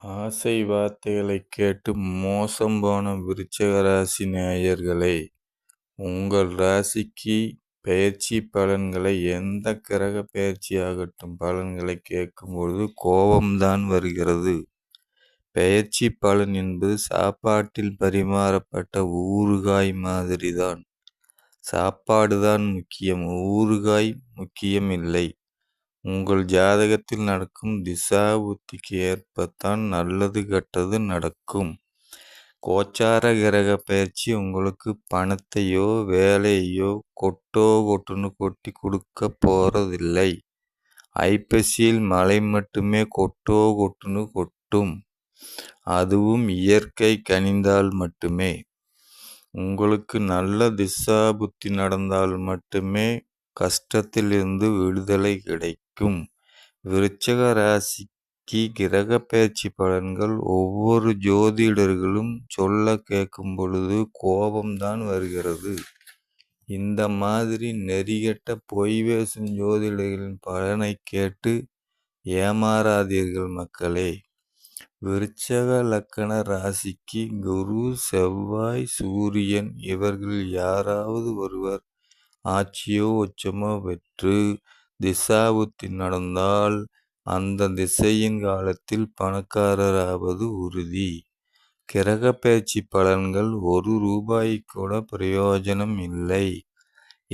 ஆசை வார்த்தைகளைக் கேட்டு மோசம் போன விருச்சிக ராசி நேயர்களே, உங்கள் ராசிக்கு பெயர்ச்சி பலன்களை எந்த கிரக பெயர்ச்சியாகட்டும் பலன்களை கேட்கும் பொழுது கோபம்தான் வருகிறது. பெயர்ச்சி பலன் என்பது சாப்பாட்டில் பரிமாறப்பட்ட ஊறுகாய் மாதிரிதான். சாப்பாடுதான் முக்கியம், ஊறுகாய் முக்கியம் இல்லை. உங்கள் ஜாதகத்தில் நடக்கும் திசா புத்திக்கு ஏற்பத்தான் நல்லது கெட்டது நடக்கும். கோச்சார கிரக பயிற்சி உங்களுக்கு பணத்தையோ வேலையோ கொட்டுன்னு கொட்டி கொடுக்க போறதில்லை. ஐப்பசியில் மழை மட்டுமே கொட்டுன்னு கொட்டும். அதுவும் இயற்கை கனிந்தால் மட்டுமே. உங்களுக்கு நல்ல திசா புத்தி நடந்தால் மட்டுமே கஷ்டத்திலிருந்து விடுதலை கிடைக்கும். விருச்சிக ராசிக்கு கிரக பெயர்ச்சி பலன்கள் ஒவ்வொரு ஜோதிடர்களும் சொல்ல கேட்கும் பொழுது கோபம்தான் வருகிறது. இந்த மாதிரி நெறிகெட்ட பொய் பேசும் ஜோதிடர்களின் பலனை கேட்டு ஏமாறாதீர்கள் மக்களே. விருச்சிக லக்கண ராசிக்கு குரு, செவ்வாய், சூரியன் இவர்களில் யாராவது ஒருவர் ஆட்சியோ உச்சமோ பெற்று திசாபுத்தி நடந்தால் அந்த திசையின் காலத்தில் பணக்காரராவது உறுதி. கிரக பெயர்ச்சி பலன்கள் ₹1 கூட பிரயோஜனம் இல்லை.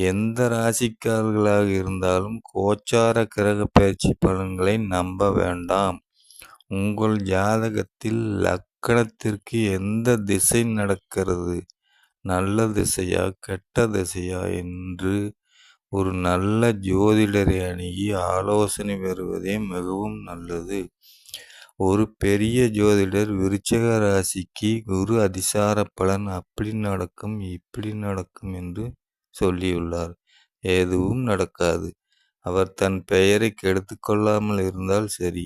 எந்த ராசிக்காரர்களாக இருந்தாலும் கோச்சார கிரக பெயர்ச்சி பலன்களை நம்ப வேண்டாம். உங்கள் ஜாதகத்தில் லக்கணத்திற்கு எந்த திசை நடக்கிறது, நல்ல திசையா கெட்ட திசையா என்று ஒரு நல்ல ஜோதிடரை அணுகி ஆலோசனை பெறுவதே மிகவும் நல்லது. ஒரு பெரிய ஜோதிடர் விருச்சிக ராசிக்கு குரு அதிசார பலன் அப்படி நடக்கும் இப்படி நடக்கும் என்று சொல்லியுள்ளார். எதுவும் நடக்காது. அவர் தன் பெயரை கெடுத்து கொள்ளாமல் இருந்தால் சரி.